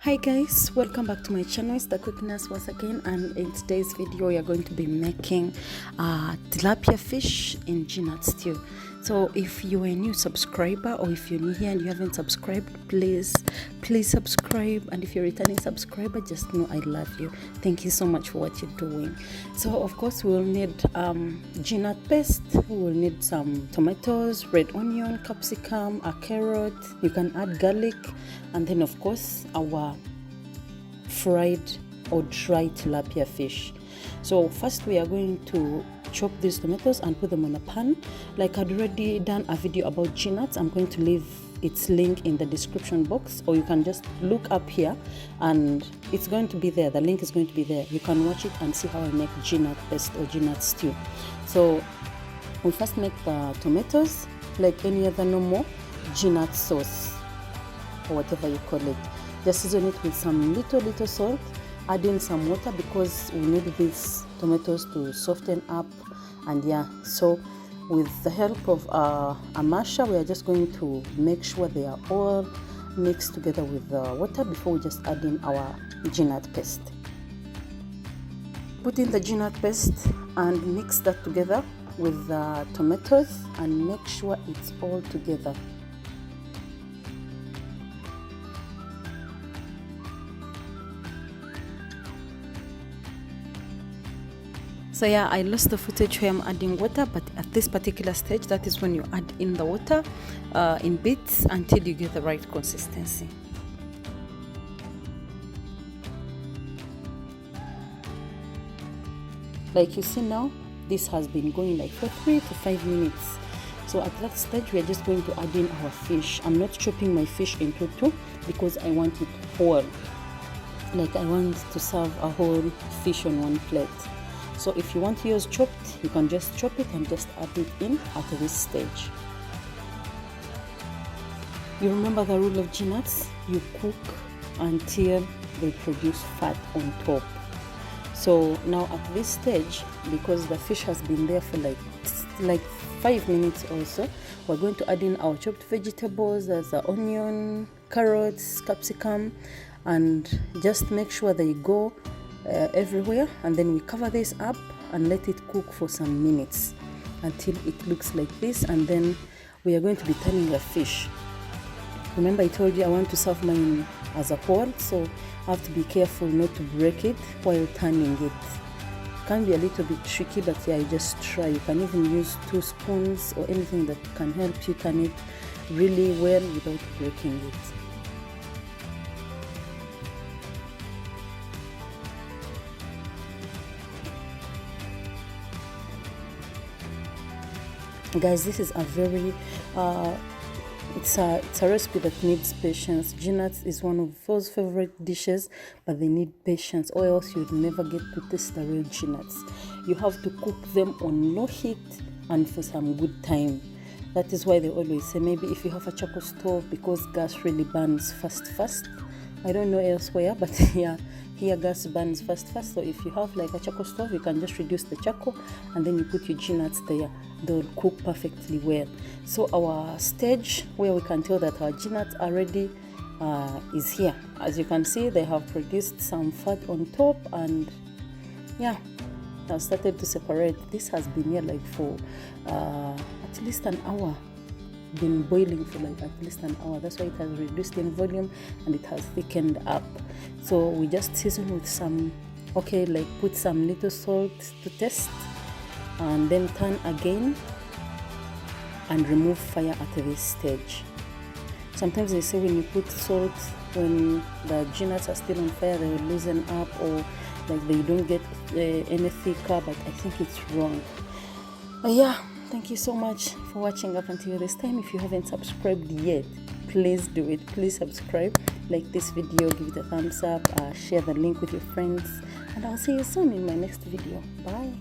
Hi guys, welcome back to my channel. It's the Quickness once again, and in today's video we are going to be making tilapia fish in GNUT stew. So if you are a new subscriber, or if you're new here and you haven't subscribed, please subscribe. And if you're a returning subscriber, just know I love you. Thank you so much for what you're doing. So of course we'll need GNUT paste, we'll need some tomatoes, red onion, capsicum, a carrot, you can add garlic, and then of course our fried or dry tilapia fish. So first we are going to chop these tomatoes and put them on a pan. Like I'd already done a video about GNUT. I'm going to leave its link in the description box, or you can just look up here and it's going to be there. The link is going to be there. You can watch it and see how I make GNUT paste or GNUT stew. So we first make the tomatoes like any other normal GNUT sauce or whatever you call it. Just season it with some little salt, add in some water because we need these tomatoes to soften up. And yeah, so with the help of a masher, we are just going to make sure they are all mixed together with the water before we just add in our GNUT paste. Put in the GNUT paste and mix that together with the tomatoes and make sure it's all together. So yeah, I lost the footage where I'm adding water, but at this particular stage, that is when you add in the water in bits until you get the right consistency. Like you see now, this has been going like for 3 to 5 minutes. So at that stage, we are just going to add in our fish. I'm not chopping my fish into two because I want it whole. Like I want to serve a whole fish on one plate. So if you want to use chopped, you can just chop it and just add it in at this stage. You remember the rule of GNUTs? You cook until they produce fat on top. So now at this stage, because the fish has been there for like 5 minutes or so, we're going to add in our chopped vegetables. There's the onion, carrots, capsicum, and just make sure they go everywhere, and then we cover this up and let it cook for some minutes until it looks like this. And then we are going to be turning the fish. Remember I told you I want to serve mine as a whole, so I have to be careful not to break it while turning it. It can be a little bit tricky, but yeah, you just try. You can even use 2 spoons or anything that can help you turn it really well without breaking it. Guys, this is a very it's a recipe that needs patience. GNUT is one of those favorite dishes, but they need patience, or else you'd never get to taste the real GNUTs. You have to cook them on low heat and for some good time. That is why they always say maybe if you have a charcoal stove, because gas really burns fast. I don't know elsewhere, but yeah, here gas burns fast. So if you have like a charcoal stove, you can just reduce the charcoal and then you put your GNUTs there. They'll cook perfectly well. So our stage where we can tell that our GNUTs are ready is here. As you can see, they have produced some fat on top, and yeah, I've started to separate. This has been here like for at least an hour. Been boiling for like at least an hour. That's why it has reduced in volume and it has thickened up. So we just season with some, like put some little salt to taste, and then turn again and remove fire at this stage. Sometimes they say when you put salt, when the GNUTs are still on fire, they will loosen up, or like they don't get any thicker, but I think it's wrong. But yeah, thank you so much for watching up until this time. If you haven't subscribed yet, please do it. Please subscribe, like this video, give it a thumbs up, share the link with your friends, and I'll see you soon in my next video. Bye.